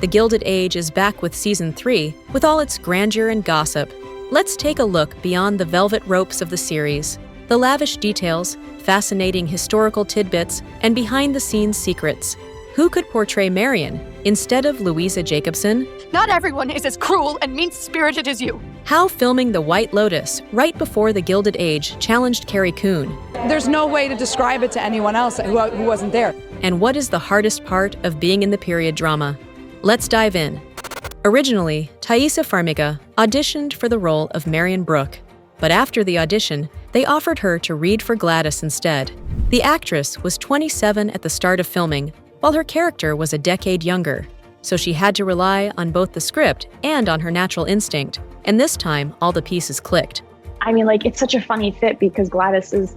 The Gilded Age is back with Season 3, with all its grandeur and gossip. Let's take a look beyond the velvet ropes of the series. The lavish details, fascinating historical tidbits, and behind-the-scenes secrets. Who could portray Marion instead of Louisa Jacobson? Not everyone is as cruel and mean-spirited as you. How filming The White Lotus right before The Gilded Age challenged Carrie Coon. There's no way to describe it to anyone else who wasn't there. And what is the hardest part of being in the period drama? Let's dive in. Originally, Thaissa Farmiga auditioned for the role of Marion Brooke, but after the audition, they offered her to read for Gladys instead. The actress was 27 at the start of filming, while her character was a decade younger, so she had to rely on both the script and on her natural instinct, and this time, all the pieces clicked. I mean, it's such a funny fit because Gladys is,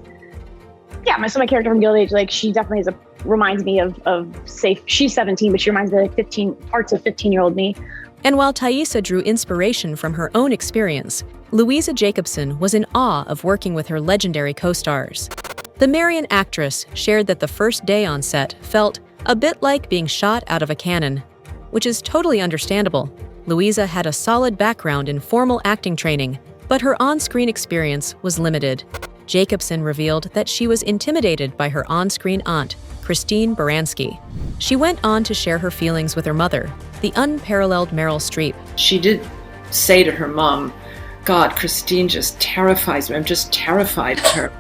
so my character from Gilded Age, she definitely reminds me of say, she's 17, but she reminds me of 15, parts of 15-year-old me. And while Thaissa drew inspiration from her own experience, Louisa Jacobson was in awe of working with her legendary co-stars. The Marion actress shared that the first day on set felt a bit like being shot out of a cannon, which is totally understandable. Louisa had a solid background in formal acting training, but her on-screen experience was limited. Jacobson revealed that she was intimidated by her on-screen aunt, Christine Baranski. She went on to share her feelings with her mother, the unparalleled Meryl Streep. She did say to her mom, "God, Christine just terrifies me. I'm just terrified of her."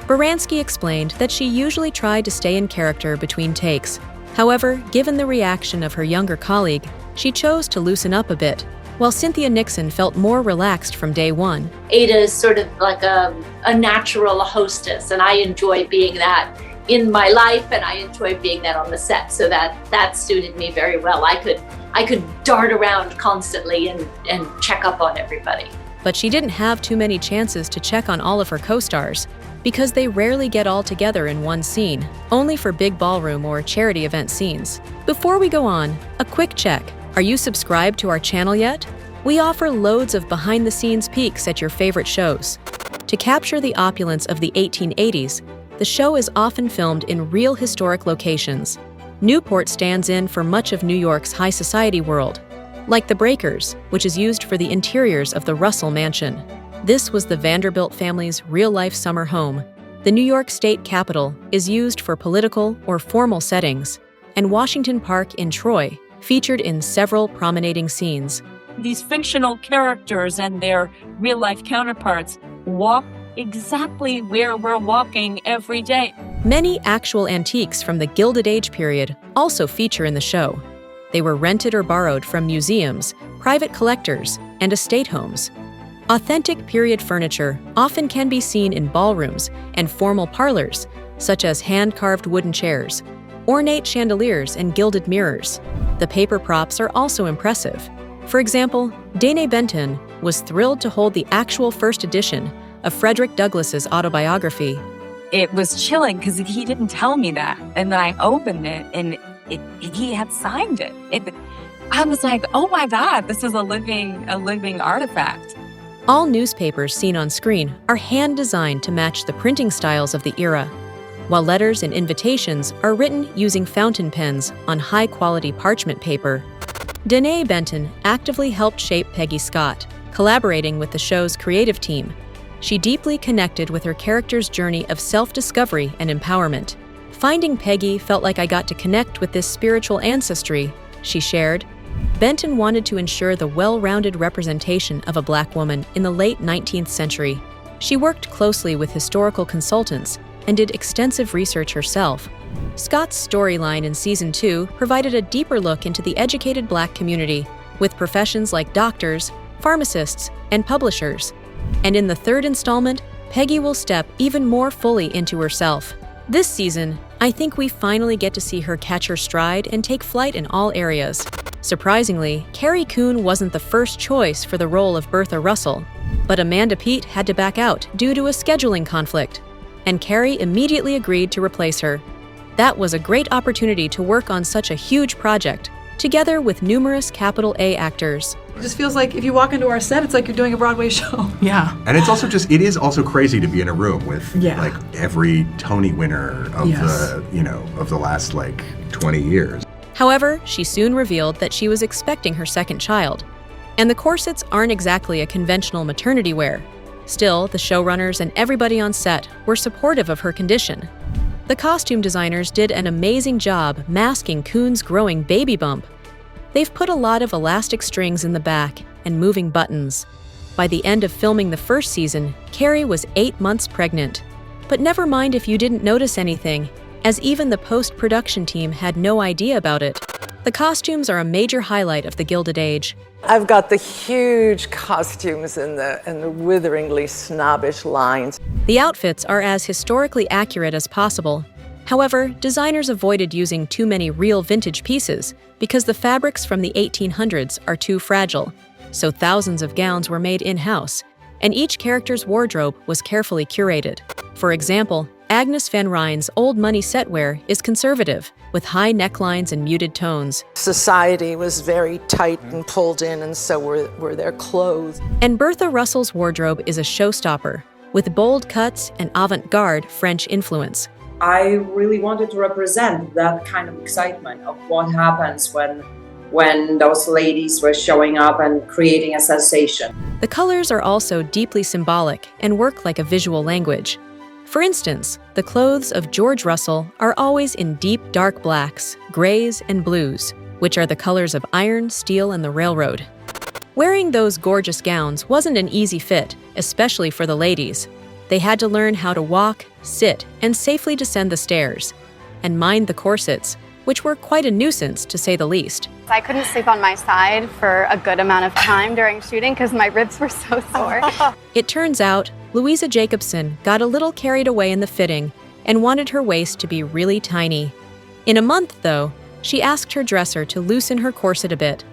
Baranski explained that she usually tried to stay in character between takes. However, given the reaction of her younger colleague, she chose to loosen up a bit, while Cynthia Nixon felt more relaxed from day one. Ada is sort of like a natural hostess, and I enjoy being that in my life, and I enjoy being that on the set, so that suited me very well. I could dart around constantly and check up on everybody. But she didn't have too many chances to check on all of her co-stars, because they rarely get all together in one scene, only for big ballroom or charity event scenes. Before we go on, a quick check. Are you subscribed to our channel yet? We offer loads of behind-the-scenes peeks at your favorite shows. To capture the opulence of the 1880s, the show is often filmed in real historic locations. Newport stands in for much of New York's high society world, like the Breakers, which is used for the interiors of the Russell Mansion. This was the Vanderbilt family's real-life summer home. The New York State Capitol is used for political or formal settings, and Washington Park in Troy featured in several promenading scenes. These fictional characters and their real-life counterparts walk exactly where we're walking every day. Many actual antiques from the Gilded Age period also feature in the show. They were rented or borrowed from museums, private collectors, and estate homes. Authentic period furniture often can be seen in ballrooms and formal parlors, such as hand-carved wooden chairs, ornate chandeliers, and gilded mirrors. The paper props are also impressive. For example, Danae Benton was thrilled to hold the actual first edition of Frederick Douglass's autobiography. It was chilling because he didn't tell me that. And then I opened it and he had signed it. I was like, oh my God, this is a living artifact. All newspapers seen on screen are hand-designed to match the printing styles of the era, while letters and invitations are written using fountain pens on high-quality parchment paper. Danae Benton actively helped shape Peggy Scott, collaborating with the show's creative team. She deeply connected with her character's journey of self-discovery and empowerment. "Finding Peggy felt like I got to connect with this spiritual ancestry," she shared. Benton wanted to ensure the well-rounded representation of a Black woman in the late 19th century. She worked closely with historical consultants and did extensive research herself. Scott's storyline in Season 2 provided a deeper look into the educated Black community, with professions like doctors, pharmacists, and publishers. And in the third installment, Peggy will step even more fully into herself. This season, I think we finally get to see her catch her stride and take flight in all areas. Surprisingly, Carrie Coon wasn't the first choice for the role of Bertha Russell, but Amanda Peet had to back out due to a scheduling conflict, and Carrie immediately agreed to replace her. That was a great opportunity to work on such a huge project, together with numerous capital A actors. It just feels like if you walk into our set, it's like you're doing a Broadway show. Yeah. And it is also crazy to be in a room with like every Tony winner of the last 20 years. However, she soon revealed that she was expecting her second child. And the corsets aren't exactly a conventional maternity wear. Still, the showrunners and everybody on set were supportive of her condition. The costume designers did an amazing job masking Coon's growing baby bump. They've put a lot of elastic strings in the back and moving buttons. By the end of filming the first season, Carrie was 8 months pregnant. But never mind if you didn't notice anything, as even the post-production team had no idea about it. The costumes are a major highlight of the Gilded Age. I've got the huge costumes and the witheringly snobbish lines. The outfits are as historically accurate as possible. However, designers avoided using too many real vintage pieces because the fabrics from the 1800s are too fragile. So thousands of gowns were made in-house, and each character's wardrobe was carefully curated. For example, Agnes Van Ryn's old money setwear is conservative, with high necklines and muted tones. Society was very tight and pulled in, and so were their clothes. And Bertha Russell's wardrobe is a showstopper, with bold cuts and avant-garde French influence. I really wanted to represent that kind of excitement of what happens when those ladies were showing up and creating a sensation. The colors are also deeply symbolic and work like a visual language. For instance, the clothes of George Russell are always in deep dark blacks, grays, and blues, which are the colors of iron, steel, and the railroad. Wearing those gorgeous gowns wasn't an easy fit, especially for the ladies. They had to learn how to walk, sit, and safely descend the stairs, and mind the corsets, which were quite a nuisance to say the least. I couldn't sleep on my side for a good amount of time during shooting because my ribs were so sore. It turns out, Louisa Jacobson got a little carried away in the fitting and wanted her waist to be really tiny. In a month, though, she asked her dresser to loosen her corset a bit.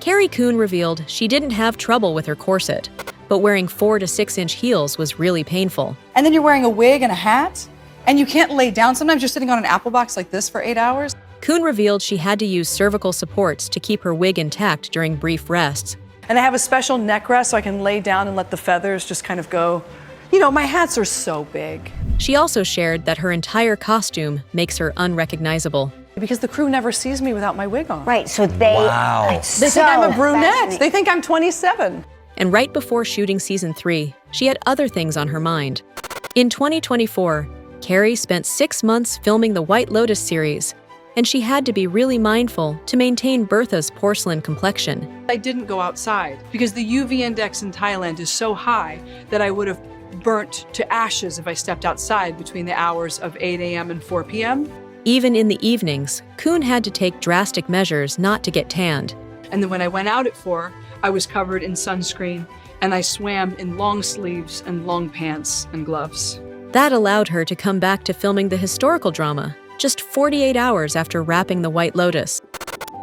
Carrie Coon revealed she didn't have trouble with her corset, but wearing 4 to 6 inch heels was really painful. And then you're wearing a wig and a hat, and you can't lay down. Sometimes you're sitting on an apple box like this for 8 hours. Coon revealed she had to use cervical supports to keep her wig intact during brief rests. And I have a special neck rest so I can lay down and let the feathers just kind of go. You know, my hats are so big. She also shared that her entire costume makes her unrecognizable. Because the crew never sees me without my wig on. Right, so they... Wow. They think I'm a brunette. They think I'm 27. And right before shooting season 3, she had other things on her mind. In 2024, Carrie spent 6 months filming the White Lotus series, and she had to be really mindful to maintain Bertha's porcelain complexion. I didn't go outside because the UV index in Thailand is so high that I would have burnt to ashes if I stepped outside between the hours of 8 a.m. and 4 p.m. Even in the evenings, Coon had to take drastic measures not to get tanned. And then when I went out at 4, I was covered in sunscreen, and I swam in long sleeves and long pants and gloves. That allowed her to come back to filming the historical drama, just 48 hours after wrapping the White Lotus.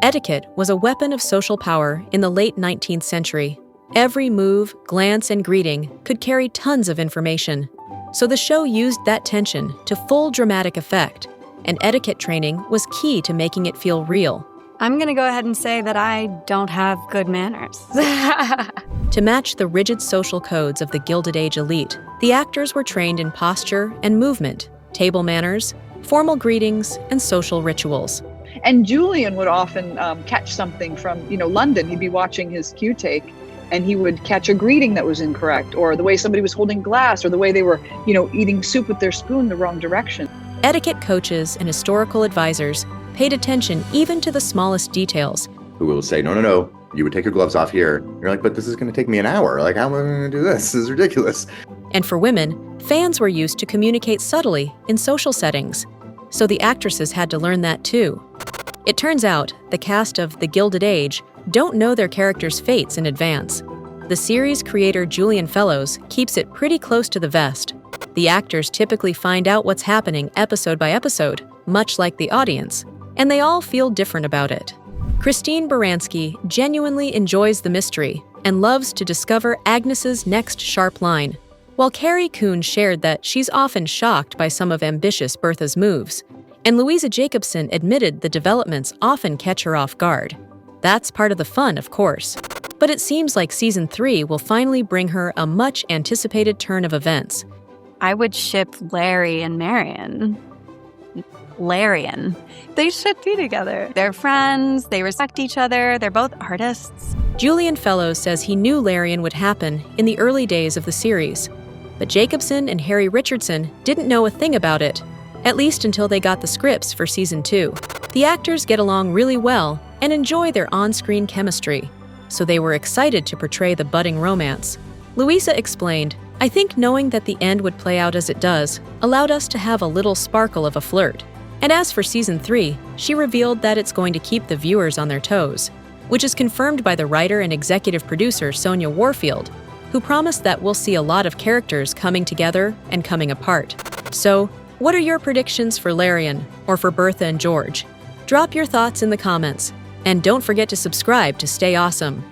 Etiquette was a weapon of social power in the late 19th century. Every move, glance, and greeting could carry tons of information. So the show used that tension to full dramatic effect, and etiquette training was key to making it feel real. I'm going to go ahead and say that I don't have good manners. To match the rigid social codes of the Gilded Age elite, the actors were trained in posture and movement, table manners, formal greetings, and social rituals. And Julian would often catch something from, London. He'd be watching his cue take, and he would catch a greeting that was incorrect, or the way somebody was holding glass, or the way they were, eating soup with their spoon the wrong direction. Etiquette coaches and historical advisors paid attention even to the smallest details. Who will say, no, you would take your gloves off here. You're like, but this is going to take me an hour. Like, how am I going to do this? This is ridiculous. And for women, fans were used to communicate subtly in social settings. So the actresses had to learn that too. It turns out the cast of The Gilded Age don't know their characters' fates in advance. The series creator Julian Fellows keeps it pretty close to the vest. The actors typically find out what's happening episode by episode, much like the audience, and they all feel different about it. Christine Baranski genuinely enjoys the mystery and loves to discover Agnes's next sharp line, while Carrie Coon shared that she's often shocked by some of ambitious Bertha's moves, and Louisa Jacobson admitted the developments often catch her off guard. That's part of the fun, of course. But it seems like season 3 will finally bring her a much-anticipated turn of events. I would ship Larry and Marion. Larian. They should be together. They're friends, they respect each other, they're both artists. Julian Fellows says he knew Larian would happen in the early days of the series, but Jacobson and Harry Richardson didn't know a thing about it, at least until they got the scripts for season 2. The actors get along really well and enjoy their on-screen chemistry, so they were excited to portray the budding romance. Louisa explained, "I think knowing that the end would play out as it does allowed us to have a little sparkle of a flirt." And as for season 3, she revealed that it's going to keep the viewers on their toes, which is confirmed by the writer and executive producer Sonia Warfield, who promised that we'll see a lot of characters coming together and coming apart. So, what are your predictions for Larian or for Bertha and George? Drop your thoughts in the comments, and don't forget to subscribe to stay awesome.